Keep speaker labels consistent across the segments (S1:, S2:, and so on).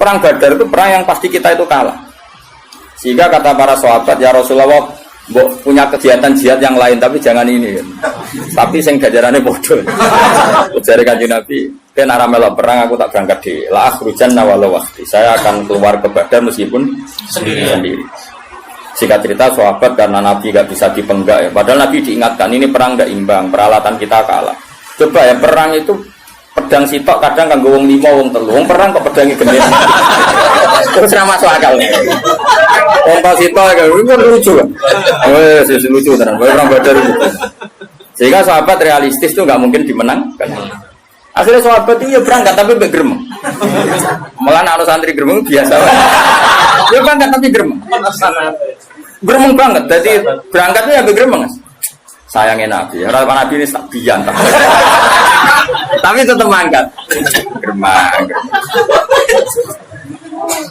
S1: Perang Badar itu perang yang pasti kita itu kalah. Sehingga kata para sahabat, ya Rasulullah, punya kegiatan jihad yang lain tapi jangan ini. Tapi sing gajarane bodoh. Ujare Kanjeng Nabi, "Ken arah melok perang aku tak berangkat di la akhrujanna walau waqti." Saya akan keluar ke Badar meskipun sendiri. Singkat cerita sahabat karena Nabi gak bisa dipenggak ya. Padahal Nabi diingatkan ini perang gak imbang, peralatan kita kalah. Coba ya perang itu pedang sitok kadang kanggo wong 5 wong 3. Wong perang kok pedange gede. Terus ra masuk akal. Wong sitok kan lucu. Wes lucu tenan. Perang Badar itu. Sehingga sahabat realistis tuh nggak mungkin dimenangkan. Akhirnya sahabat itu ya berangkat tapi bergeremeng. Malah anak santri geremeng biasa. Dia berangkat tapi geremeng. Geremeng banget. Jadi berangkatnya ya bergeremeng. Sayangnya Nabi, harapan Nabi ini tak biang, tapi tetap mangkat, geremang.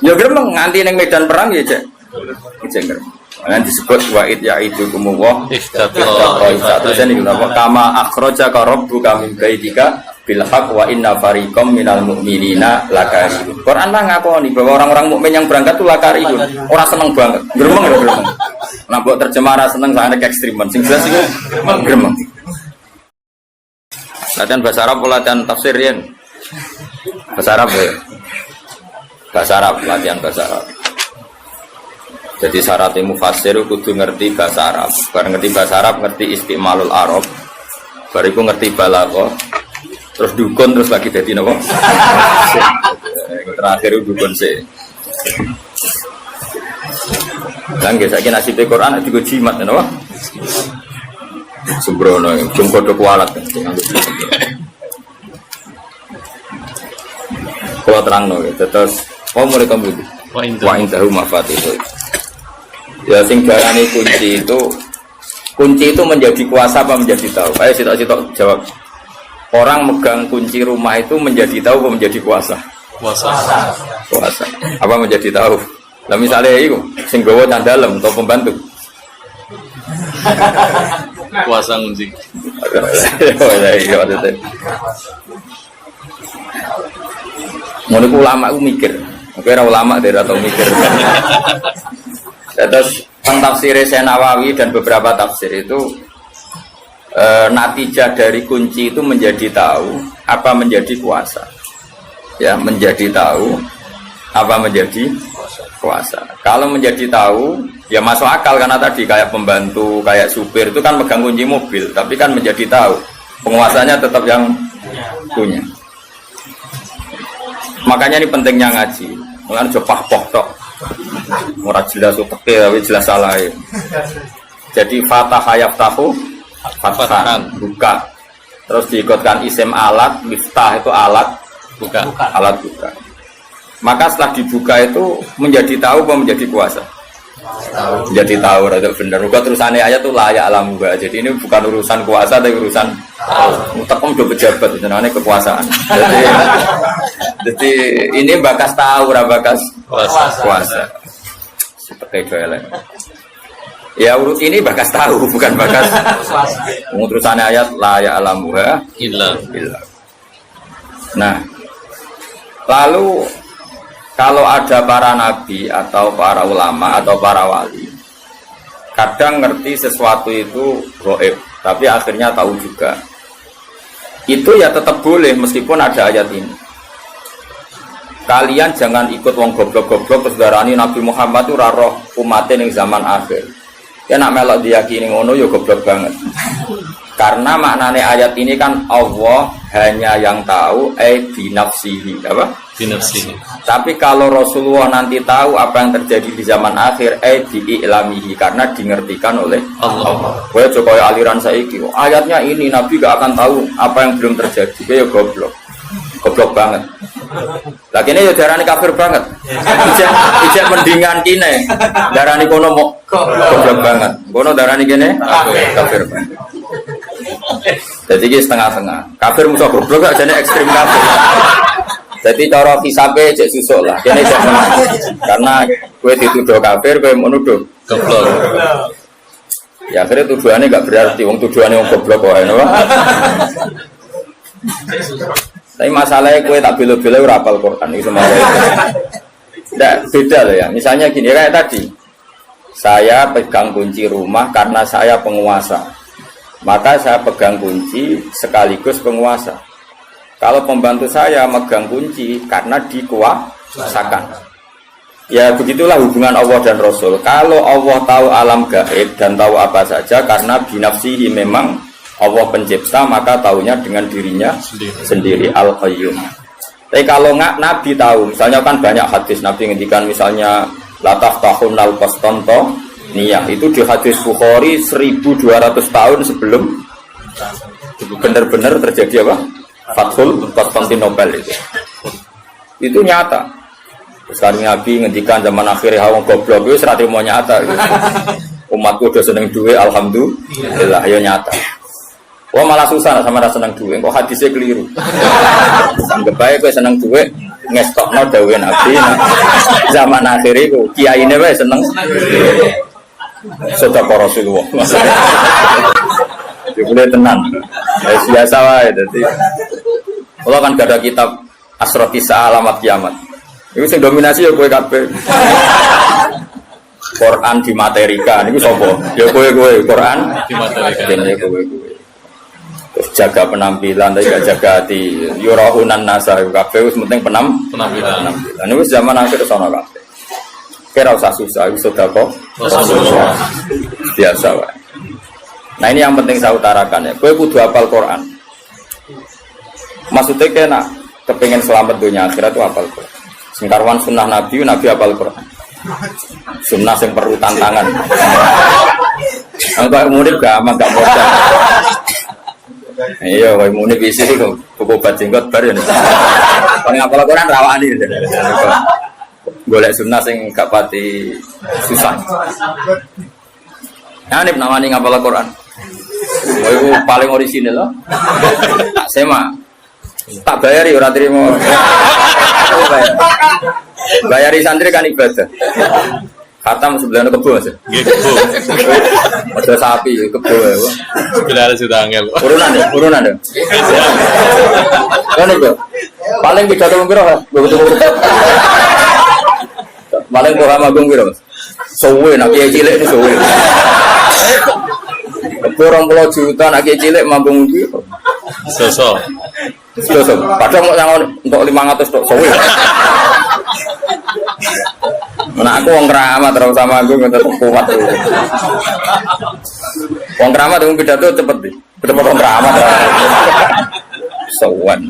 S1: Ya geremang, nganti neng medan perang ya cek, geremang. Nanti disebut wa'id ya'idu kumuwah. Terus ini kenapa? Kama akhroja karobu kami baitika bilhaq wa inna fariqam minal mu'minina lakarihun. Quran lah ngakoni bahwa orang-orang mukmin yang berangkat itu lakarihun. Orang seneng banget, geremang ya geremang. Nampak terjemah rasa seneng sangat ekstriman. Sing jelas itu geremeng. Latihan bahasa Arab, latihan tafsir ya. Bahasa Arab ya. Bahasa Arab, latihan bahasa Arab. Jadi syarat mufassir kudu ngerti bahasa Arab. Baru ngerti bahasa Arab, ngerti istimalul Arab. Bariku ngerti balaghah. Terus dukun terus lagi jadi napa? Terakhir dukun sih. Lan guys, saiki nasib Quran juga jimat napa? Sembrono, jumpa do kualat. Kalau terangno terus mulai kamu wa indahu mafatihul. Ya sing darani kunci itu menjadi kuasa apa menjadi tahu? Ayo sitok-sitok jawab. Orang megang kunci rumah itu menjadi tahu apa menjadi kuasa? Kuasa. Apa menjadi tahu? Lah misalnya itu sing gawa candalem atau pembantu.
S2: Kuasa kunci.
S1: Ngono ku ulama ku mikir. Oke ora ulama dari atau mikir. Terus tafsir Nawawi dan beberapa tafsir itu natijah dari kunci itu menjadi tahu apa menjadi kuasa. Ya, menjadi tahu apa menjadi kuasa. Kalau menjadi tahu ya masuk akal karena tadi kayak pembantu, kayak supir itu kan megang kunci mobil, tapi kan menjadi tahu penguasanya tetap yang punya. Makanya ini pentingnya ngaji. Mulane aja pah-poh tok. Ora jelas uteke tapi jelas salah. Jadi fatah yaftahu fathan buka. Terus diikutkan isim alat, miftah itu alat buka. Alat buka. Maka setelah dibuka itu menjadi tahu apa menjadi kuasa? Menjadi tahu, itu benar. Juga terusannya ayat itu layak alam juga. Jadi ini bukan urusan kuasa, tapi urusan mutakam udah pejabat, ini kekuasaan. Jadi ini bakas tahu, bakas kuasa. Seperti itu ya urut ini bakas tahu, bukan bakas kuasa. Terusannya ayat layak alam juga. Nah, lalu kalau ada para nabi atau para ulama atau para wali, kadang ngerti sesuatu itu gaib, tapi akhirnya tahu juga. Itu ya tetap boleh meskipun ada ayat ini. Kalian jangan ikut wong goblok-goblok terus darani Nabi Muhammad itu roh umatin yang zaman akhir. Ya nak melok diyakini ngono ya goblok banget. Karena maknanya ayat ini kan Allah hanya yang tahu binafsihi, apa? Binafsihi. Tapi kalau Rasulullah nanti tahu apa yang terjadi di zaman akhir bi'ilamihi, karena dimengertikan oleh Allah. Kowe coba aliran saiki, ayatnya ini Nabi gak akan tahu apa yang belum terjadi. Kayak goblok. Goblok banget. Lah kene ya darani kafir banget. Ijek mendingan kene. Darani kono mok goblok banget. Kono darani kene kafir banget. Jadi ini setengah-setengah. Kafir musuh goblok gak jadi ekstrim kafir. Jadi cara hisabe cek susuk lah. Kene cek menang. Karena kowe dituduh kafir, kowe menuduh goblok. Ya akhirnya tuduhannya gak berarti wong tuduhannya wong goblok wae, napa? Tapi masalahnya kue tak bela-bela ora hafal Quran itu semua. Tidak beda loh ya. Misalnya gini kayak tadi, saya pegang kunci rumah karena saya penguasa, maka saya pegang kunci sekaligus penguasa. Kalau pembantu saya megang kunci karena dikuasakan. Ya begitulah hubungan Allah dan Rasul. Kalau Allah tahu alam gaib dan tahu apa saja karena binafsihi memang Allah pencipta, maka tahunya dengan dirinya sendiri Al-Qayyum. Tapi kalau nggak Nabi tahu, misalnya kan banyak hadis Nabi ngendikan misalnya lataf tahun al-Qastanto niyah itu di hadis Bukhari 1200 tahun sebelum benar-benar terjadi apa? Fathul Konstantinopel itu nyata. Sekarang Nabi ngendikan zaman akhir hawa goblok itu serati mau nyata. Gitu. Umatku udah seneng duit, alhamdulillah ya nyata. Wah malah susah sama rasa seneng duit, kok hadisnya keliru. Anggap baik gue seneng duit, ngestokno dawe Nabi. Zaman akhir itu kiai ini gue seneng. Sedekah Rasulullah. Ya boleh tenang. Biasa wae dadi. Allah kan gak ada kitab Asrotisa Alamat Kiamat. Itu sing dominasi ya kowe kabeh. Quran dimaterikan niku sapa? Ya kowe Quran dimaterikan ya kowe. Terus jaga penampilan tapi gak jaga hati. Yurahunan nasa kabeh wis penting penampilan. Niku zaman akhir sono kabeh. Kira usah susah, sedekah Rasulullah. Biasa wae. Nah ini yang penting saya utarakan ya. Kowe kudu hafal Quran. Maksudnya kena kepingin selamat dunia akhirat itu hafal Quran. Singkarwan sunnah Nabi hafal Quran. Sunnah yang perlu tantangan. Kalau murid gak aman gak modal. Iya, kalau murid isi itu buku obat jenggot baru. Kalau hafal Quran rawani. Golek sunnah yang gak pati susah. Nah, ini namanya ngapal Quran. Itu paling orisinal loh. Tak sema. Tak bayari ora trimo. Bayari santri kan ibadah. Khatam sebelah kebo Mas.
S2: Nggih kebo.
S1: Ada sapi kebo ya.
S2: Sebenarnya sudah angel.
S1: Urunan ya. Kan itu. Paling pidato piro, betul. Paling program agung piro, Mas? Sowe nak kiai cilik ni sowe. Orang 20 juta nak kiai cilik mambung piro?
S2: Sosok.
S1: Padahal mau sangon untuk 500 tok sowe. Nah aku wong keramat terus sama aku tetep kuat. Wong keramat wong pidato cepet di. Cepet wong keramat. Sowan.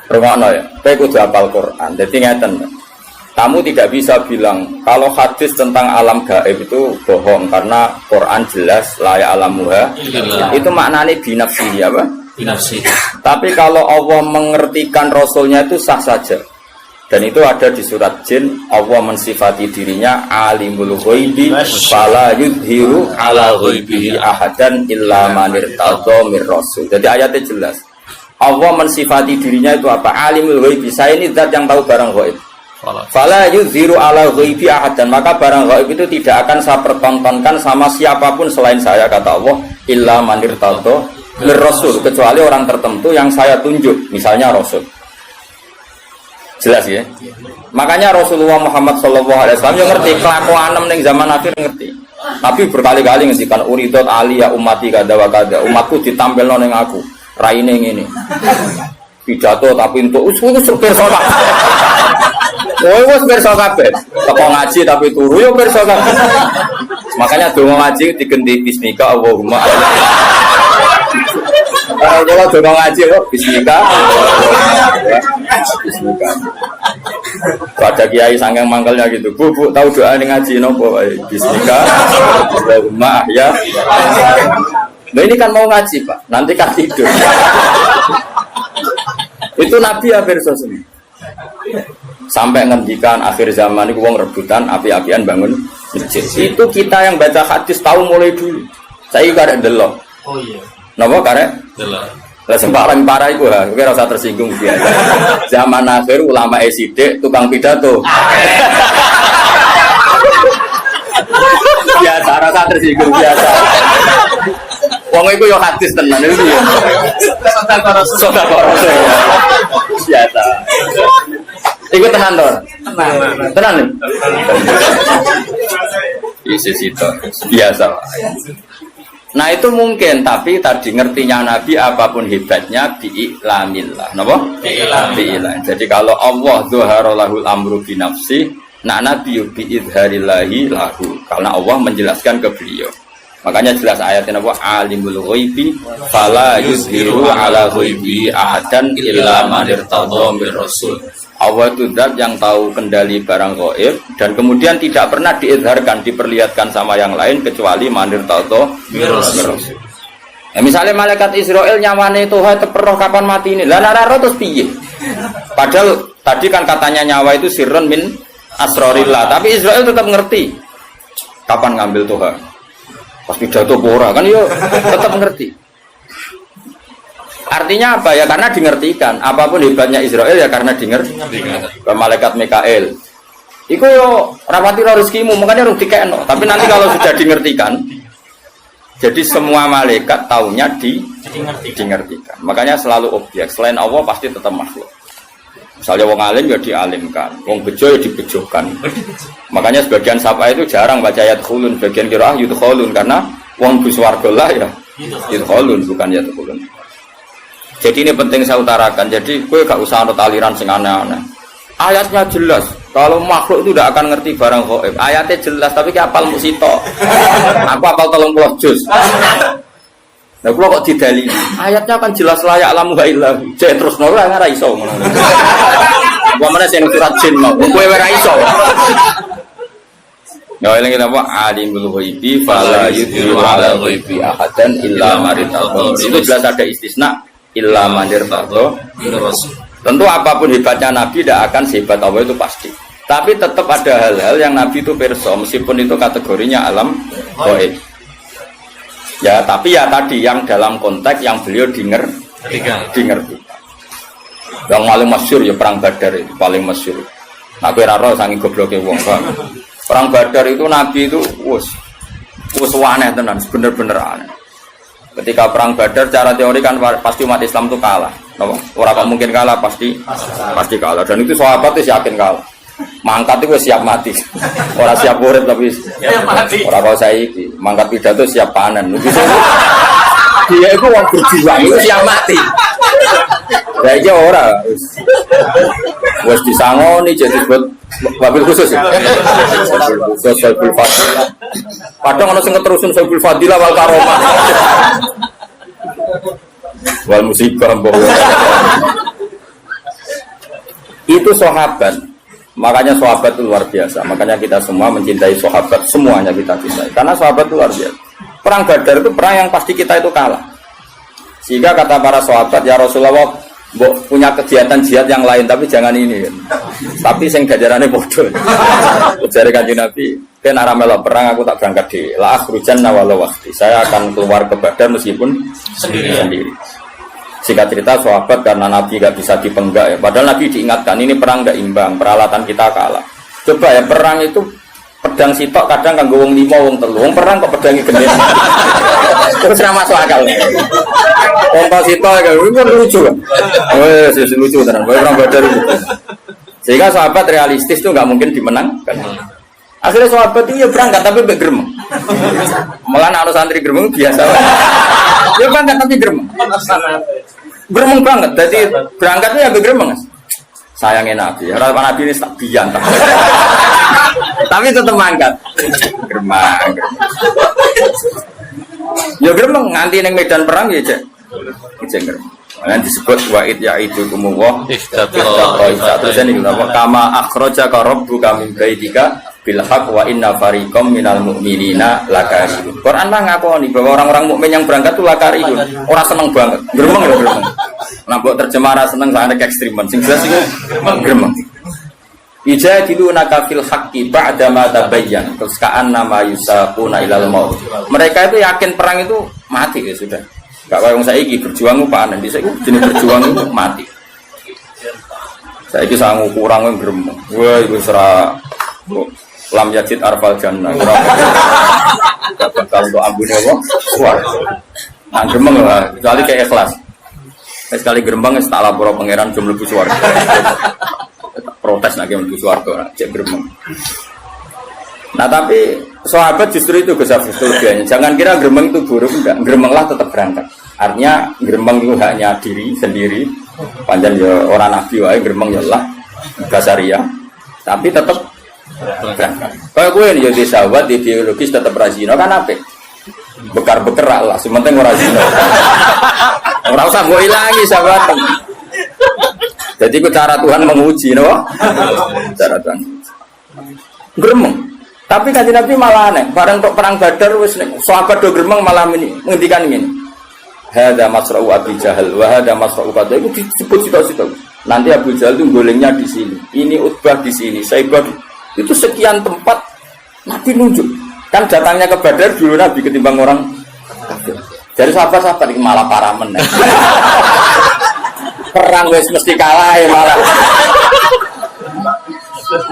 S1: Rumahno ya, kowe kudu hafal Quran. Jadi ngeten. Kamu tidak bisa bilang kalau hadis tentang alam gaib itu bohong karena Quran jelas layak alamuha. Itu maknanya binafsi apa?
S2: Binafsi.
S1: Tapi kalau Allah mengertikan Rasulnya itu sah saja. Dan itu ada di surat Jin. Allah mensifati dirinya alimul ghaibi fala yudhiru ala ghaibihi ahadan illa man irtadha mir rasul. Jadi ayatnya jelas. Allah mensifati dirinya itu apa? Alimul ghaibi. Saya ini zat yang tahu barang ghaib. Fala yudhiru ala ghaibi ahadan. Maka barang ghaib itu tidak akan saya pertontonkan sama siapapun selain saya, kata Allah, illa man irtadha mir rasul, kecuali orang tertentu yang saya tunjuk, misalnya Rasul. Jelas ya? Makanya Rasulullah Muhammad SAW yang ngerti kelakuan ning zaman akhir ngerti. Tapi berkali-kali ngendikan uridot aliyah ummati kada wa kada. Umatku ditampilno ning aku. Raine ngene. Pidato tapi untuk supir soka. Oh, wis pirsa kabeh. Teko ngaji tapi turu yo pirsa kabeh. Makanya donga ngaji digenti bismika Allahumma. Kalau donga ngaji kok bismika. Bismika. Pada kiai sangang mangkelnya gitu. Bu, tahu doa ini ngaji nopo bismika Allahumma ya. Nah ini kan mau ngaji Pak, nanti kan tidur. Itu Nabi hampir sosok. Sampai ngendikan akhir zaman itu wong rebutan api-apian bangun masjid. Itu kita yang baca hadis tahu mulai dulu. Saya karek delok.
S2: Oh iya.
S1: Napa karek?
S2: Delok.
S1: Lah sembarang parah iku ha, kowe ora usah tersinggung biasa. Zaman akhir ulama sidik tukang pidato. Biasa rasa tersinggung biasa. Wong iku yo hadis tenan iki ya. Sedekah Rasul. Biasa. Iku tenan to. Tenan. Yesus itu biasa. Nah itu mungkin, tapi tadi ngertinya Nabi apapun hebatnya bi'iklamillah. Napa? Bi'iklam. Jadi kalau Allah zuharalahul amru binafsi, nah Nabi bi'idharillahi lahu. Karena Allah menjelaskan ke beliau. Makanya jelas ayatnya apa? Alimul ghaibi fala yuzhiru ala ghaibi ahadan illa man irtadha mir rasul. Allah itu zat yang tahu kendali barang gaib dan kemudian tidak pernah diizharkan, diperlihatkan sama yang lain kecuali man irtadha mir rasul. Ya, misalnya malaikat Israel nyawane Tuhan teperoh kapan mati ini. Lah lara terus piye? Padahal tadi kan katanya nyawa itu sirrun min asrorillah, tapi Israel tetap ngerti kapan ngambil Tuhan. Pas pidato pura kan yo tetap ngerti. Artinya apa ya? Karena dingertikan. Apapun hebatnya Israel ya karena dingerti. Malaikat Mikael. Iku yo rapati rezekimu, makanya harus dikekno. Tapi nanti kalau sudah dingertikan, jadi semua malaikat taunya dingertikan. Makanya selalu objek. Selain Allah pasti tetap makhluk. Misalnya wong alim ya dialimkan, wong bejo ya dibejokan. Makanya sebagian sapa itu jarang baca ayat khulun, sebagian kira yudkhulun karena wong buswarga lah ya yudkhulun bukan yadkhulun. Jadi ini penting saya utarakan. Jadi gue gak usah anut aliran sing aneh-aneh. Ayatnya jelas. Kalau makhluk itu tidak akan ngerti barang gaib. Ayatnya jelas tapi kayak apal musito. Aku apal 30 juz. Nah, kalau kok didalili, ayatnya kan jelas layak alamu illah. Jadi terus nolak nggak raiso. Gua mana sih surat jin mau? Gue raiso. Ya ini kita apa? Alimul ghaibi fala yudhiru ala ghaibi ahadan illa maritadha. Itu jelas ada istisna illa maritadha. Tentu apapun hebatnya Nabi tidak akan sehebat Allah itu pasti. Tapi tetap ada hal-hal yang Nabi itu perso, meskipun itu kategorinya alam gaib. Ya, tapi ya tadi yang dalam konteks yang beliau dingerti. Yang paling masyhur ya perang Badar itu paling masyhur. Nah, kowe ora ro saking gobloke wong kan. Perang Badar itu Nabi itu wis aneh tenan, bener-bener aneh. Ketika perang Badar secara teori kan pasti umat Islam itu kalah. Orang mungkin kalah pasti kalah dan itu sahabat itu yakin kalah. Mangkat itu siap mati, orang siap urip tapi orang kau saya ini mangkat pidato siap panen. Dia itu orang berjuang itu siap mati. Kayaknya orang, wes disangoni jadi buat wabil khusus ya. Wabil fadilah. Padahal orang sing terusin wabil fadilah wal karomah. Wal musibah bahwa itu sahabat. Makanya sahabat itu luar biasa. Makanya kita semua mencintai sahabat, semuanya kita cintai. Karena sahabat itu luar biasa. Perang Badar itu perang yang pasti kita itu kalah. Sehingga kata para sahabat, ya Rasulullah, punya kegiatan jihad yang lain, tapi jangan ini. Tapi sing gajarannya bodoh. Ujar Kanjeng Nabi, "Ken arah melok perang aku tak berangkat di la akhrujanna walau waqti." Saya akan keluar ke Badar meskipun sendiri. Singkat cerita sahabat karena Nabi gak bisa dipenggak ya. Padahal Nabi diingatkan ini perang gak imbang, peralatan kita kalah. Coba ya perang itu pedang sitok kadang kan wong 5 wong 3. Wong perang kok pedangi gede. Terus ra masuk akal. Pompa sitok kan lucu. Wes lucu tenan. Perang Badar itu. Sehingga sahabat realistis tuh gak mungkin dimenangkan. Akhirnya sahabat itu ya berangkat tapi bergeremeng. Malah anak santri geremeng biasa. Ya berangkat tapi geremeng. Geremeng banget. Jadi berangkatnya ya bergeremeng. Sayangnya Nabi. Harapan Nabi ini tak biantah. Tapi tetap mangkat. Geremeng. Ya geremeng nganti neng medan perang ya cek. Geremeng. Yang disebut wa'id ya'idu kumullah terus ini kama akhrajaka rabbuka min baitika bil haqq wa inna fariqam minal mu'minina lakarihun. Quran mah ngakoni bahwa orang-orang mukmin yang berangkat itu lakarihun. Orang seneng banget. Gremeng lho gremeng. Nah mbok terjemah seneng sangat ekstreman. Sing jelas iku gremeng. Ijadilunaka fil haqqi ba'da ma tabayyan. Terus ka'annama yusaquna ilal maut. Mereka itu yakin perang itu mati ya sudah. Gak kaya wong saiki berjuang ku panen, dhisik ku jenis berjuang ku mati. Saiki sangu kurang wong gremeng. Wah iku ora lam yajid arfal jannah. Ora bakal do ambune apa? Swarga. Nah, gremeng lah, kecuali kayak ikhlas. Sekali gremeng tak lapor pangeran jum mlebu swarga. Protes nak mlebu swarga, cek gremeng. Nah tapi sahabat justru itu kelebihannya. Jangan kira gremeng itu buruk, enggak. Gremenglah tetap berangkat. Artinya gremeng itu haknya diri sendiri. Panjang ya orang nabi wae gremeng ya Allah basaria. Tapi tetap berangkat. Kayak gue nih jadi sahabat di biologis tetap razino kan apa? Bekar-bekar lah, sementing ora zina. Ora usah mbok ilangi sahabat. Jadi ku cara Tuhan menguji, no? Cara Tuhan. Gremeng. Tapi kanjeng Nabi malah aneh, bareng tok perang Badar wis sahabat do gremeng malah ini ngendikan ngene. Hadza masra'u Abi Jahal wa hadza masra'u Qadha itu disebut situ-situ. Nanti Abu Jahal itu golengnya di sini. Ini Utbah di sini, Saibah itu sekian tempat Nabi nunjuk. Kan datangnya ke Badar dulu Nabi ketimbang orang kafir. Jadi sahabat-sahabat ini malah para meneh. Perang wis mesti kalah ya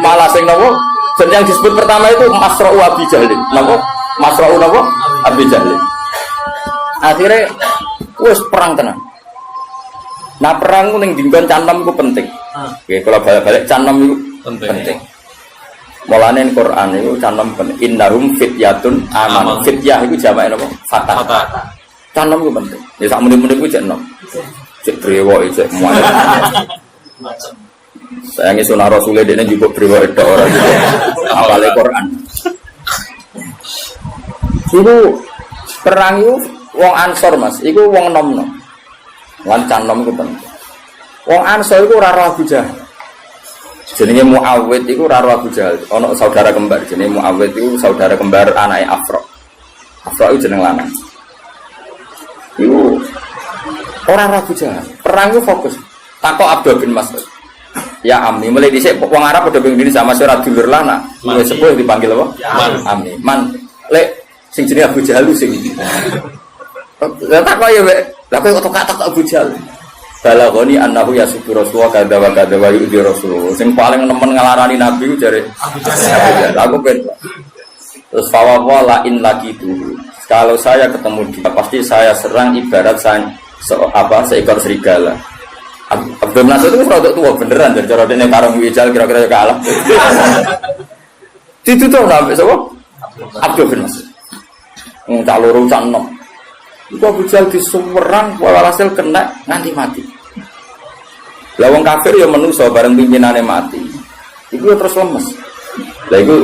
S1: malah sing nopo? Dan yang disebut pertama itu Masra'u Abi Jahlin. Nopo? Masra'u nopo? Abi Jahlin. Akhirnya wis perang tenan. Nah perang ning dinggon canem ku penting. Oke, kalau balik-balik canem itu penting. Mulane Quran itu canem penting. Innahum fityatun aman. Fityah itu jamake napa? Fatah. Canem itu penting. Ya sak menit-menit ku cek nom. Cek brewo cek muat. Saya ngi sunah Rasulullah dene juga brewo tok ora gitu. Apale Quran. Iku perang itu wong Ansor Mas, iku wong nom-nom. Lan canom iku penting. Wong Ansor iku ora roh Abu Jahal. Jenenge Muawwid iku ora roh Abu Jahal. Ana saudara kembar jenenge Muawwid iku saudara kembar anake Afra. Afra iku jeneng lanang. Iku ora roh Abu Jahal. Perang iku fokus. Takok Abdul bin Mas'ud. Ya Ami, mulai dhisik wong Arab padha ping diri sama ora dulur lana. Wis sepuh dipanggil apa? Ami. Man, lek sing jenenge Abu Jahal sing lah tak kaya wek. Lah kok kata Abu Jahal. Balagoni annahu yasubu Rasulullah kadza wa kadza wa yu'di Rasulullah. Sing paling nemen ngalarani Nabi ku jare Abu Jahal. Aku ben. Terus fawala in lagi dulu. Kalau saya ketemu dia pasti saya serang ibarat saya seekor serigala. Abdul Nasir itu rada tua beneran dari cara dene karung wijal kira-kira kalah. Ditutup sampai sapa? Abdul bin Nasir. Cak loro cak enom. Itu Abu Jahal disuwerang walhasil kena nganti mati. Lah wong kafir ya menungso bareng pimpinane mati. Iku terus lemes. Lah iku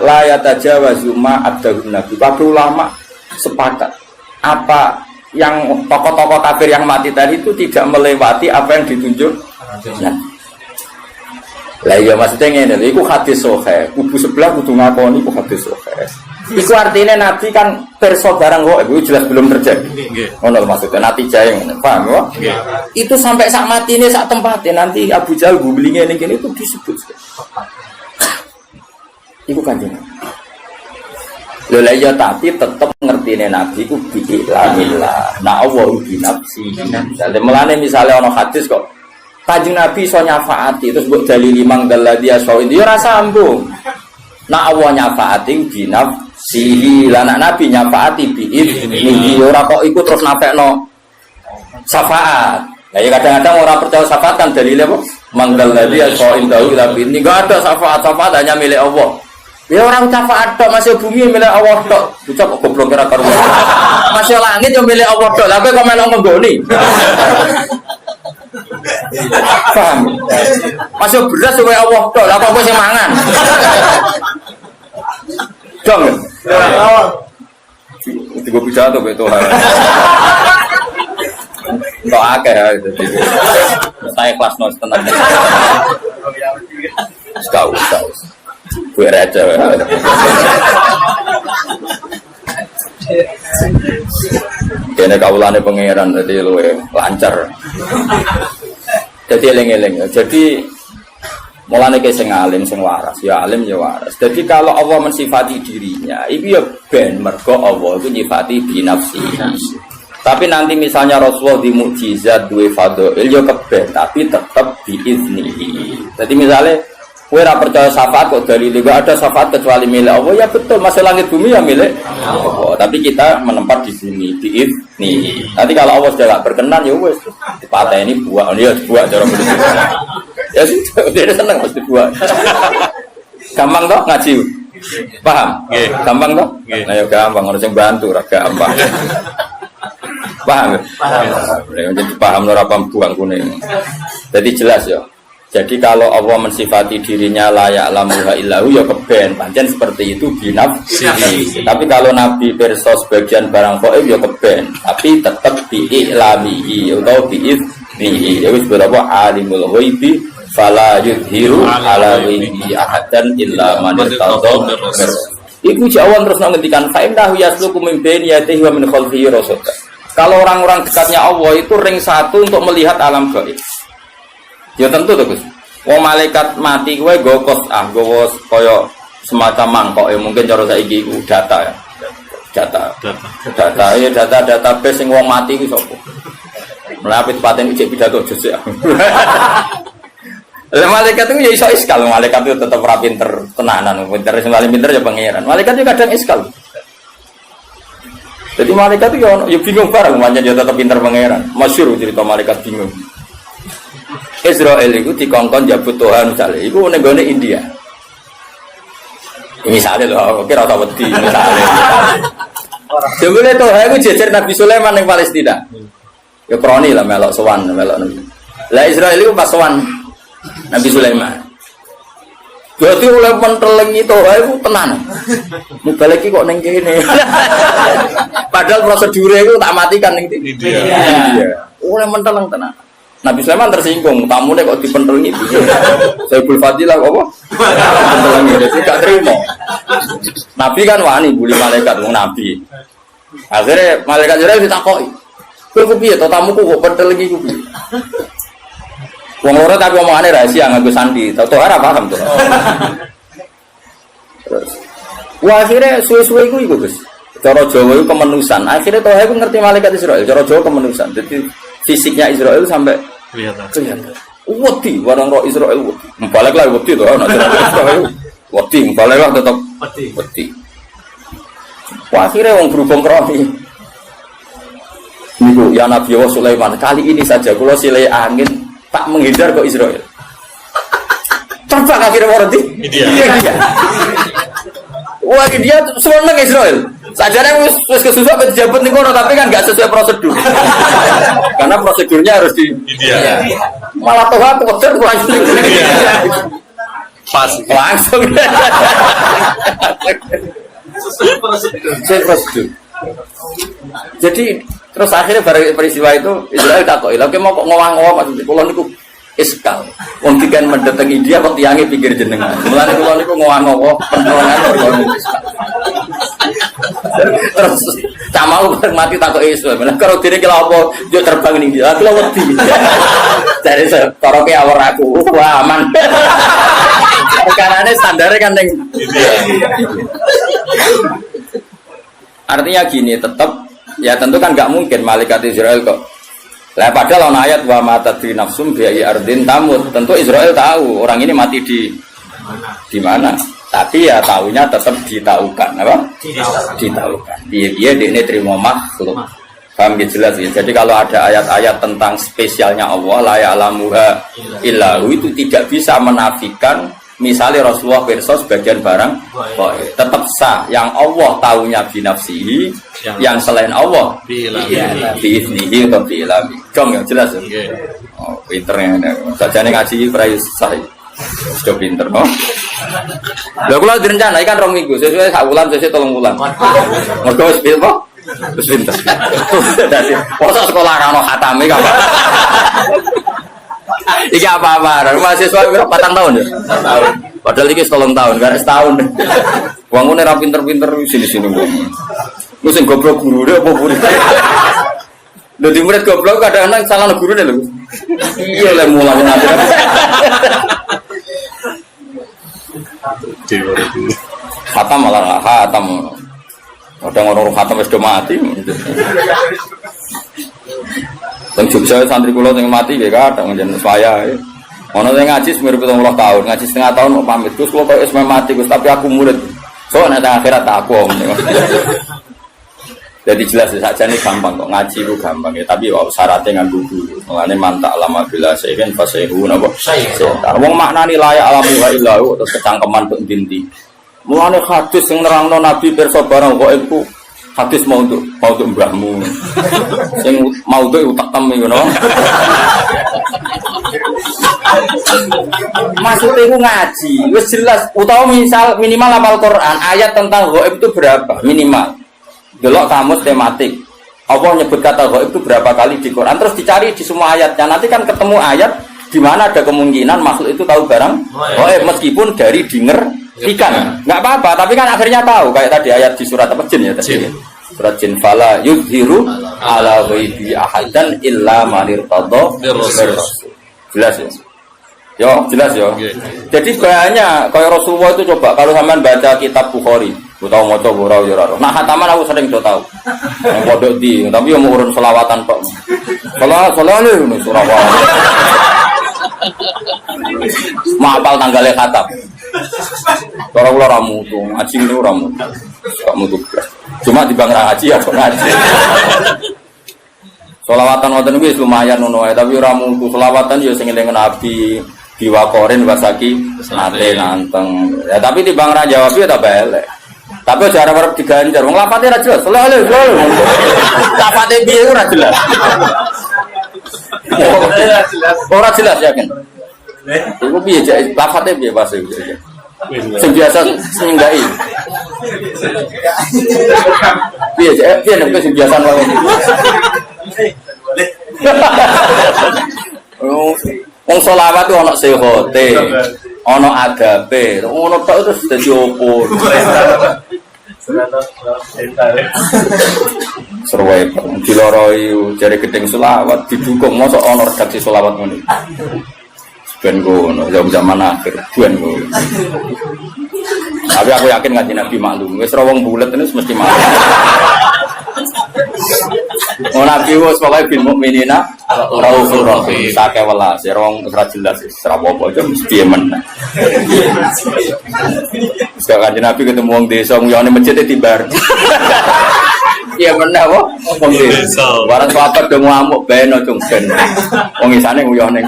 S1: la yatajawazu ma adahun nabi. Kabeh ulama sepakat apa yang tokoh-tokoh kafir yang mati tadi itu tidak melewati apa yang ditunjuk. Nah. Lah iya maksudnya ngene, iku hadis sahih. Kubu sebelah kudu ngakoni iku hadis sahih. Iku artinya Nabi kan perso barang kok, itu jelas belum terjadi. Ngono maksudnya nanti jaya ngono, paham ya? Itu sampai sak matine sak tempatnya nanti Abu Jahal gublingnya ini itu disebut. Iku kanjeng. Lha iya tapi tetep ngertine Nabi ku bi'illah. Nah Allah bi nafsi. Mulane misale ana hadis kok Kanjeng Nabi iso nyafaati terus mbok dalili mangdal dia so itu ora sambung. Nah Allah nyafaati bi nafsihi, lan Nabi nyafaati bi idzni. Ora kok iku terus nafekno syafaat. Lah ya kadang-kadang orang percaya syafaat kan dalile apa? Mangdal dia so indahu ila bi ini enggak ada syafaat hanya milik Allah. Ya orang syafaat tok masih bumi milik Allah tok. Bocah kok goblok kira karo. Masih langit yo milik Allah tok. Lah kowe kok melok nggoni. Paham? Masih beras supaya Allah tok. Lah kok kowe sing mangan. Dong. Itu gue pidato kowe to. Enggak akeh ya itu. Saya kelas nos tenang. Tahu. Gue raja. Kene kawulane pangeran dadi luwe lancar. Jadi eling-eling. Jadi mulane ke sing alim sing waras, ya alim ya waras. Jadi kalau Allah mensifati dirinya, itu ya ben mergo Allah itu nyifati bi nafsi. Tapi nanti misalnya Rasulullah di mukjizat duwe fadhil ya keben, tapi tetap bi iznihi. Jadi misalnya Kowe ora percaya syafaat kok dalil enggak ada syafaat kecuali milik Allah. Ya betul, masih langit bumi ya milik Allah. Tapi kita menempat di sini nih. Nanti kalau Allah sudah enggak berkenan ya wis dipateni buah. Ya buah cara begitu. Ya sudah, dia seneng mesti buah. Gampang toh ngaji? Paham? Gampang toh? Nah ya gampang, harus yang bantu ora gampang. Paham? Paham. Jadi paham ora paham buang kuning. Jadi jelas ya. Jadi kalau Allah mensifati dirinya layak lamuha illahu ya keben, pancen seperti itu binafsihi. Tapi kalau Nabi pirsa sebagian barang gaib ya keben, tapi tetap bi'ilamihi atau bi'idnihi. Ya wis berapa alimul ghaibi fala yudhiru ala ghaibi ahadan illa man irtada. Iku jawan terus ngendikan fa innahu yasluku min baini yadihi wa min khalfihi rasada. Kalau orang-orang dekatnya Allah itu ring satu untuk melihat alam gaib. Ya tentu tuh Gus. Wong malaikat mati kowe nggo kos kaya semacam mangkok ya mungkin cara saiki iku data ya. Data database sing wong mati ku sapa. Mlaku paten ijek pidato jejak. Lah malaikat itu ya iso iskal, malaikat itu tetap ora pinter tenanan, pinter sing paling pinter ya pangeran. Malaikat itu kadang iskal. Jadi malaikat itu ya bingung bareng, pancen ya tetap pinter pangeran. Masyhur cerita malaikat bingung. Israel itu dikongkon jabut Tuhan misalnya, itu negara India. Misalnya loh, kira rasa wedi misalnya. Jebule Tuhan itu jejer Nabi Sulaiman yang Palestina. Ya kroni lah melok sowan. Lah Israel itu pas sowan Nabi Sulaiman. Berarti oleh penteleng itu itu tenan. Mubalek kok ning kene. Padahal prosedure itu tak matikan ning India. Oleh menteleng tenan. Nabi Sulaiman tersinggung, tamunya kok dipentelengi itu. Sayyidul Fadilah apa? Pentelengi, jadi gak terima. Nabi kan wani bully malaikat, Nabi. Akhirnya malaikat Israel ditakoi. Kowe piye to tamuku kok pentelengi ku piye? Wong loro tapi omongane rahasia nganggo sandi. Tahu ora paham to. Terus wah akhirnya suwe-suwe iku Gus. Cara Jawa itu kemenusan. Akhirnya Tuhan itu ngerti malaikat Israel. Cara Jawa kemenusan. Jadi fisiknya Israel sampai kelihatan. Wedi, warang roh Israel wedi. Balik lah wedi tuh. Wedi, balik lah tetap wedi. Wah, akhirnya orang berhubung keroni. Ibu, ya Nabi Allah Sulaiman. Kali ini saja kalau silai angin tak menghindar ke Israel. Terbang akhirnya orang di India. Wah, dia seneng Israel. Sajane wis kesusu apa dijabat ning kono tapi kan enggak sesuai prosedur. Karena prosedurnya harus di India. Malah Tuhan kotor langsung.
S2: Pas
S1: langsung. Sesuai prosedur. Jadi terus akhirnya peristiwa itu Israel takut. Lha mau kok ngowah-ngowah maksud kula niku iskal. Wong dikan mendatang India kok tiange pinggir jenengan. Mulane kula niku ngowah-ngowah penolongan kok iskal. Terus camal mati takut Israel. Nah kalau dene kira apa yo terbang ning India. Kula wedi. Dari koroke awor aku. Wah aman. Karena standarnya kan ning India. Artinya gini tetap ya tentu kan nggak mungkin malaikat Israel kok. Lah padahal ana ayat wa matadri nafsum bi ardin tamut. Tentu Israel tahu orang ini mati di mana. Tapi ya tahunya tetap ditaukan, apa? Ditaukan. Dia ini terima makhluk. Paham jelas ya. Jadi kalau ada ayat-ayat tentang spesialnya Allah la ya'lamuha illahu itu tidak bisa menafikan misalnya Rasulullah pirsa sebagian barang tetap sah. Yang Allah tahunya binafsihi, yang selain Allah biiznihi atau biilami. Jong ya jelas ya. Oh, pinternya. Sajane ngaji prayus sah. Sudah pinter, no? Lah kula direncana kan 2 minggu, sesuai sak wulan, sesuai 3 wulan. Mergo wis pinter, wis pinter. Dadi mosok sekolah ra ono khatame kan. Iki apa-apa, mahasiswa piro 4 tahun ya? 4 tahun. Padahal iki 3 tahun, kan setahun. Wongune ra pinter-pinter sini-sini kok. Lu sing goblok gurune apa murid? Dadi murid goblok kadang-kadang salah gurune lho. Iya lek mulang nanti. Khatam malah nggak khatam. Orang-orang khatam sudah mati. Teng Jogja santri kula sing mati ya kadang jeneng saya. Ono sing ngaji semirip 70 tahun, ngaji setengah tahun mau pamit. Gus kok wis mati Gus, tapi aku murid. So nek akhirat tak aku. Jadi jelas saja nih gampang kok ngaji itu gampang ya, tapi syaratnya nganggo guru. Mulane mantak lama bila sehen fasehu napa? Setar. Wong maknani layak alamu wa illahu terus kecangkeman tok ndi. Mulane hadis sing nerangno Nabi pirsa barang kok iku hadis mau untuk mbahmu. Sing mau untuk utak tem ngono. Maksudnya itu ngaji, wis jelas. Utawa misal minimal hafal Quran, ayat tentang gaib itu berapa minimal. Delok kamus tematik. Allah nyebut kata gaib itu berapa kali di Quran, terus dicari di semua ayatnya. Nanti kan ketemu ayat di mana ada kemungkinan makhluk itu tahu barang gaib meskipun dari dengarkan. Enggak apa-apa, tapi kan akhirnya tahu kayak tadi ayat di surat apa jin ya tadi. Surat jin fala yudhiru ala ghaibi ahadan illa man irtada. Jelas ya. Yo, jelas yo. Jadi banyak kayak Rasulullah itu coba kalau sampean baca kitab Bukhari, utawa maca ora yo ora. Nah, hataman aku sering do tahu. Yang pondok di, tapi yo mau urun selawatan kok. Salawat ini Surabaya. Maapal tanggalnya khatam. Cara kula ra mutu, ngaji niku ora mutu. Kok mutu. Cuma di bang ngaji ya kok ngaji. Selawatan wonten iki lumayan ngono ae, tapi ora mutu. Selawatan yo sing eling Nabi diwakorin wasaki nate nanteng. Ya tapi di bang ra jawab ya tak belek. Tapi aja arep diganjar. Wong lafate ra jelas. Selalu. Lafate piye ora jelas. Ora jelas yakin. Iku piye jek lafate piye pas iku. Sing biasa sing ndai. Piye jek piye nek sing biasa wae. Wong selawat itu ana sehote, ana adabe, ngono tok terus dadi opo. Serwe diloroi jare gedeng selawat didukung mosok ana redaksi selawat ngene. Ben ngono zaman akhir ben ngono. Tapi aku yakin ngaji Nabi maklum, wis ra wong bulet terus mesti maklum. Nabi wis pokoke bil mukminina raufur rahim sake welas rong ora jelas ora apa-apa aja mesti men. Sekarang Nabi ketemu wong desa nguyone masjid tibar. Iya bener kok wong desa. Barang sahabat do ngamuk ben ojo ben. Wong isane nguyone.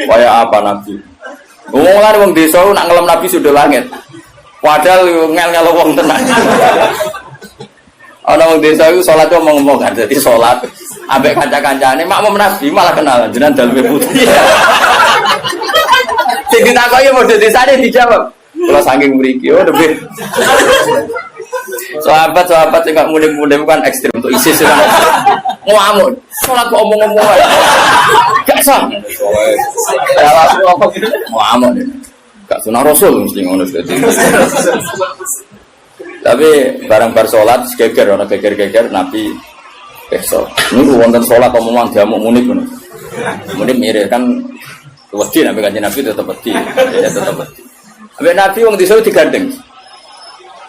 S1: Kaya apa Nabi? Ngomong wong desa nak ngelem Nabi sudah langit. Padahal ngel-ngel wong tenan. Ana wong desa iku salat ngomong kan dadi salat ambek kanca-kancane makmum Nabi malah kenal jenengan daleme putih. Sing ditakoki modho desane dijawab. Kula saking mriki oh lebih. Sahabat-sahabat sing gak mudah-mudah kan ekstrem untuk ISIS kan. Ngamuk. Salat kok omong-omong ae. Gak sah. Ya langsung apa gitu. Ngamuk. Gak sunah Rasul mesti ngono dadi. Tapi barang bar salat geger ana geger-geger Nabi besok. Niku wonten salat omongan diamuk munib ngono. Munib mirip kan wedi Nabi kanjeng Nabi tetep wedi. Ya tetep wedi. Ambek Nabi wong desa digandeng.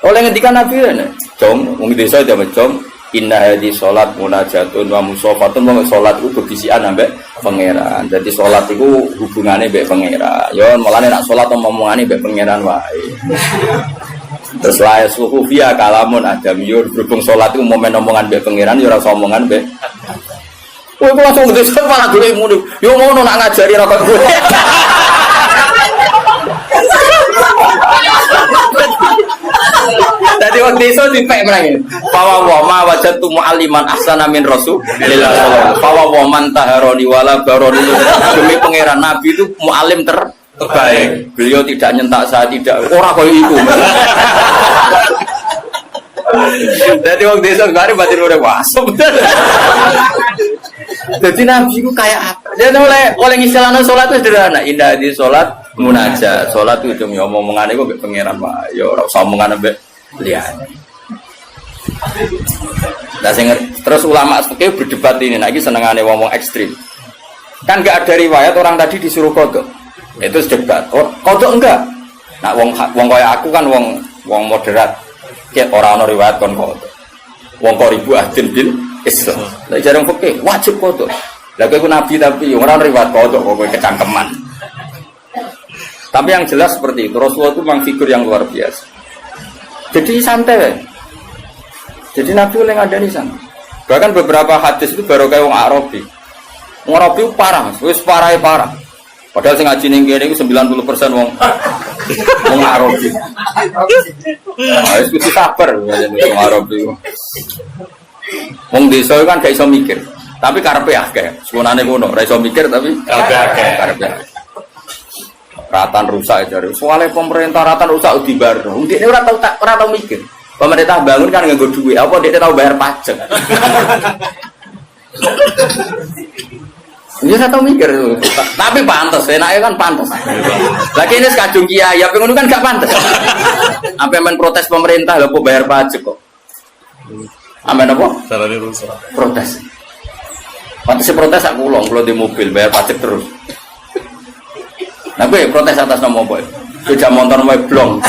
S1: Oleh ngendikan Nabi rene, "Jom, wong desa jam jom inna hadhi salat munajatun wa musafatun." Wong salat iku bebisikan ambek pangeran. Jadi salat iku hubungane mbek pangeran. Ya mulane nek salat omongane mbek pangeran wae. Terus lae suhu via kalamun adamiyur berhubung salat itu momen omongan mbek pangeran ya ora usah omongan mbek. Kowe kok langsung desa malah golek muni. Yo ngono nak ngajari ra kok kowe. Dadi wong desa dipek menangi. Fawa wa ma wajatu mualliman ahsana min Rasulillah sallallahu. Fawa wa man taharoni wala baroni. Demi pangeran Nabi itu muallim terbaik. Beliau tidak nyentak saya tidak ora koyo iku. Dadi wong desa gare batin ora wasep. Dadi Nabi ku kayak apa? Dia oleh istilahna salat itu sederhana. Indah di salat munajat. Salat itu cuma omong-omongane kok mbek pangeran wae. Ya ora usah omongan mbek liyane. Nah, terus ulama fikih berdebat ini. Nah, iki senengane wong ekstrim. Kan enggak ada riwayat orang tadi disuruh kodok. Itu debat. Kodok enggak. Nah, wong kaya aku kan wong moderat. Kayak orang ana riwayat kon kodok. Wong kok ribu ahdin bil Islam. Lah jarang fikih wajib kodok. Lah kowe nabi tapi ora riwayat kodok kowe kecangkeman. Tapi yang jelas seperti itu, Rasulullah itu memang figur yang luar biasa. Jadi santai. Jadi Nabi oleh ngadani sana. Bahkan beberapa hadis itu baru kayak wong Arabi. Wong Arabi parah, wis parah. Padahal sing ngaji ning kene iku 90% wong Arabi. Wis kudu sabar wong Arabi. Wong desa kan gak iso mikir, tapi karepe akeh. Sekunane ngono, ora iso mikir tapi karepe akeh. Ratan rusak jare. Soale pemerintah ratan rusak dibarno. Ndekne ora tau mikir. Pemerintah bangun kan nganggo duit, apa ndekne tau bayar pajak. Dia ora tau mikir. Tapi pantes, enake kan pantes. Lagi ini sekadung kiai, ya pengen kan gak pantes. Sampai men protes pemerintah lho kok bayar pajak kok. Amen apa?
S2: Salahnya rusak.
S1: Protes. Pantes protes aku kula di mobil bayar pajak terus. Nah, gue protes atas nama apa? Sepeda motor mau blong.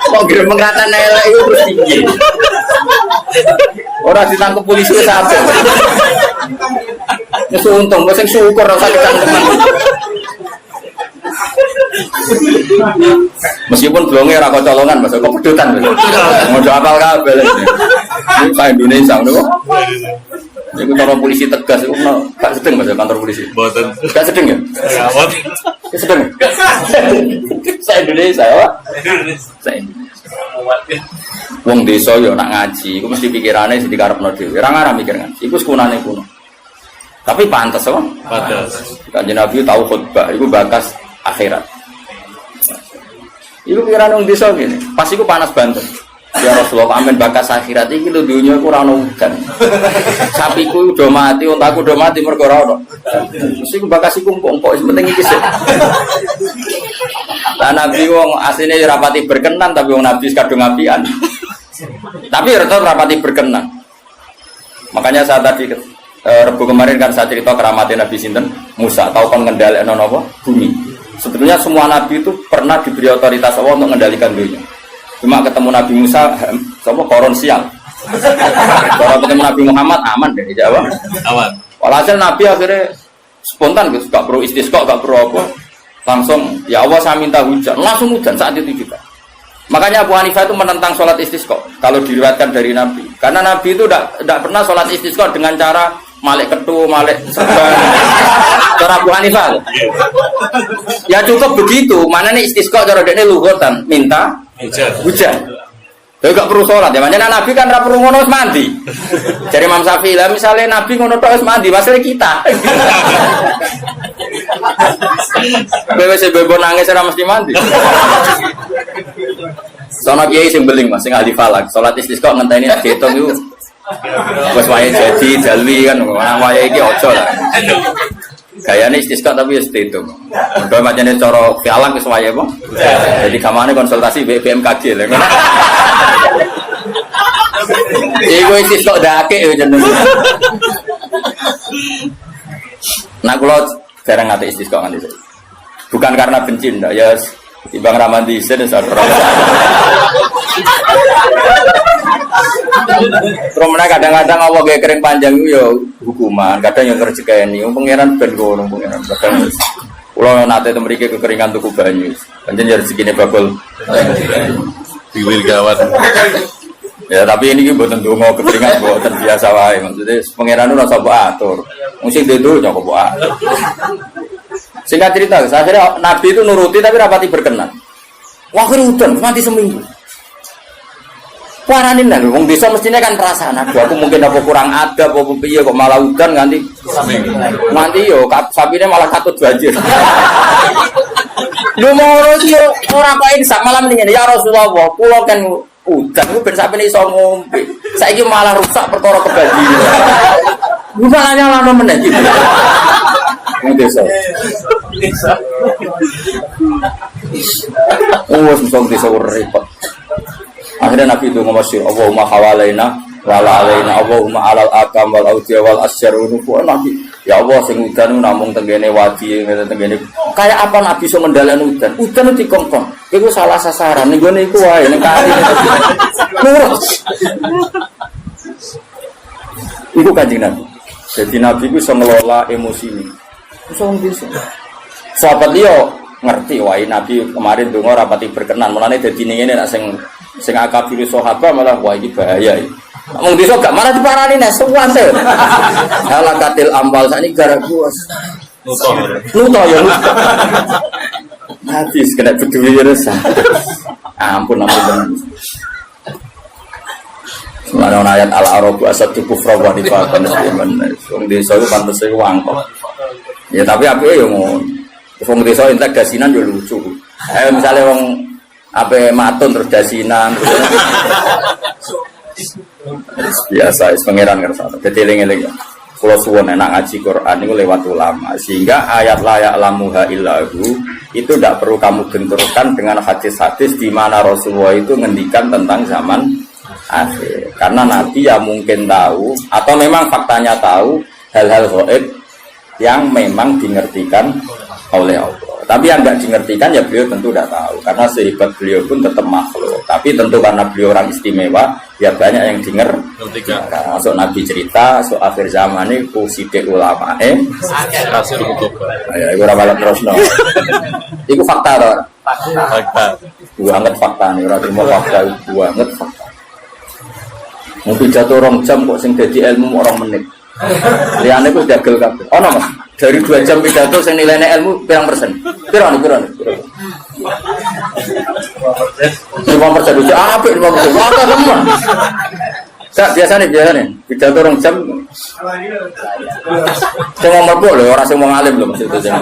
S1: Kok kira mengatakan elek itu terus tinggi. Orang ditangkap polisi sampai. Nyusu untung, gue sing syukur rasa kecangkeman. Meskipun blongnya rako colongan, masuk kok pedutan. Mau apal kabel. Ini Pak Indonesia, nih. Iku cara polisi tegas iku gak sedeng Mas kantor polisi. Mboten. Gak sedeng ya? Gak sedeng. Saya Indonesia, Pak. Saya Indonesia. Wong desa yo nak ngaji, iku mesti pikirane sing dikarepno dhewe. Ora ngarah mikir kan. Iku sekunane kuno. Tapi pantes, Pak. Pantes. Kanjeng Nabi tahu khutbah, iku bakas akhirat. Iku pikiran wong desa ngene. Pas iku panas banget. Ya Rasulullah, amin bakas akhirat iki lho dunya iku ora ono udan. Sapiku udah mati, untaku udah mati mergo ora ono. Mesti ku bakas iku empuk-empuk penting iki sih. Lah Nabi wong asline rapati berkenan tapi wong Nabi kadung apian. Tapi tetap rapati berkenan. Makanya saat tadi Rebu kemarin kan saya cerita keramatnya Nabi sinten Musa, tahu kan ngendhalekno napa? Bumi. Sebetulnya semua nabi itu pernah diberi otoritas Allah untuk mengendalikan dunia. Cuma ketemu Nabi Musa, sama koron sial. Kalau ketemu Nabi Muhammad aman deh, jawab.
S2: Aman.
S1: Walhasil Nabi akhirnya spontan, gitu, gak perlu istisqa, gak perlu apa. Langsung, ya Allah saya minta hujan, langsung hujan saat itu juga. Makanya Abu Hanifah itu menentang sholat istisqa. Kalau diriwayatkan dari Nabi, karena Nabi itu tidak pernah sholat istisqa dengan cara malik ketu, malik serban. Cara Abu Hanifah. Ya cukup begitu. Mana nih istisqa cara dia luhutan minta hujan. Dia gak perlu sholat ya. Makanya Nabi kan tidak perlu ngono mandi. Jadi Imam Syafi'i lah misalnya Nabi ngono tok mandi, masalah kita. Bebo nangis ora mesti mandi. Sono kiai sing beling Mas, sing ahli falak. Salat istisqa ngenteni diitung iku. Wes wae jadi jalwi kan, wae iki aja lah. Gayane istisqa tapi wis diitung. Mergo macane cara falak wis wae apa? Jadi kamane konsultasi BMKG lho. Iku istisqa dake yo jeneng. Nah kula jarang ngate istisqa nganti saiki. Bukan karena benci ndak ya timbang ramandi isen sadar. Terus kadang-kadang apa kayak kering panjang itu ya hukuman, kadang yang rezekeni pangeran ben ngono pangeran. Kadang kula nate temriki kekeringan tuku banyu. Pancen ya rezekine bakul
S2: Diwil gawat.
S1: Ya tapi ini mboten donga kekeringan mboten biasa wae. Maksudnya pangeran ora usah mbok atur. Wong sing dudu nyok mbok atur. Singkat cerita, akhirnya Nabi itu nuruti tapi rapati berkenan. Wakil hujan, nanti seminggu. Waranin lah, wong desa mestinya kan perasaan. Aduh, aku mungkin apa kurang ada, apa piye kok malah hujan nganti seminggu. Nanti yo, sapinya malah katut banjir. Lu mau orang apa ini sak malam ini ya Rasulullah, pulau kan hujan, gue bersama ini iso ngombe. Saiki malah rusak perkara kebanjiran. Lu malah nyala meneh gitu. Desa. Oh, susah desa repot. Akhirnya Nabi itu ngomong Allahumma hawalaina wala alaina Allahumma alal akam wal awdiya wal asyar wa Nabi. Ya Allah sing udan namung tenggene wadi tenggene. Kayak apa Nabi iso ngendhaleni udan? Udan itu dikongkon. Iku salah sasaran ning gone iku wae ning kali. Nurut. Iku Kanjeng Nabi. Jadi Nabi itu bisa ngelola emosi ini. Bisa. Sahabat dia ngerti, wah Nabi kemarin dongo rapati berkenan. Mulane dadi ngene nek sing akabir sahabat malah wah iki bahaya iki. Wong desa gak malah diparani nek suwante. Halakatil amal sakniki gara bos. Nuto ya. Hadis kena beduwi resah. Ampun. Mana ayat al-arabu asadu kufra wa nifaqan iman. Wong desa iku pantes iku wangkok. Ya tapi apike yo ngono. Wong desa entek dasinan yo lucu. Misale wong ape matun terus dasinan. Biasa pangeran ngersane. Deteling-eling. Kula suwun enak ngaji Quran itu lewat ulama sehingga ayat layak lamuha illahu itu tidak perlu kamu benturkan dengan hadis-hadis di mana Rasulullah itu ngendikan tentang zaman akhir karena Nabi ya mungkin tahu atau memang faktanya tahu hal-hal gaib yang memang dimengertikan oleh Allah. Tapi yang enggak dimengertikan ya beliau tentu tidak tahu karena sehebat beliau pun tetap makhluk. Tapi tentu karena beliau orang istimewa ya banyak yang dimengerti. Masuk Nabi cerita soal akhir zaman ini kuside ulama
S2: kasih hukum.
S1: Ya iku ora malah terusno. Iku fakta to.
S2: Fakta.
S1: Banget fakta nih ora terima fakta banget fakta. Mungkin jatuh orang jam kok sing dadi ilmu orang menit. Liyane ku dagel kabeh. Ono Mas. Dari 2 jam pidato sing nilainya ilmu pirang persen? Pira nih? 5% itu apik 5%. Maka teman. Biasa nih pidato 2 jam. Sing wong mlebu lho, ora sing wong alim lho maksud itu.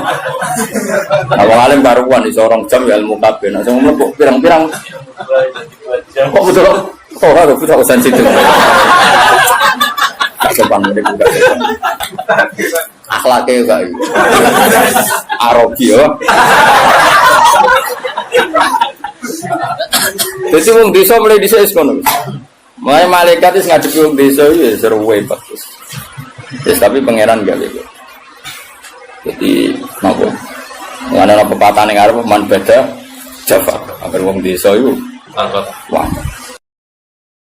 S1: Wong alim baruan iso 2 jam ya ilmu kabeh. Nek sing mlebu pirang-pirang. Kok betul? Ora lho, bisa sensitif. Sopan mereka juga akhlaknya juga arogi ya jadi wong desa mulai desa iskono mulai malaikat itu ngadepi wong desa itu seru bagus tapi pangeran gak gitu jadi apa mengenai pepatah yang Arab man beda Java agar wong desa itu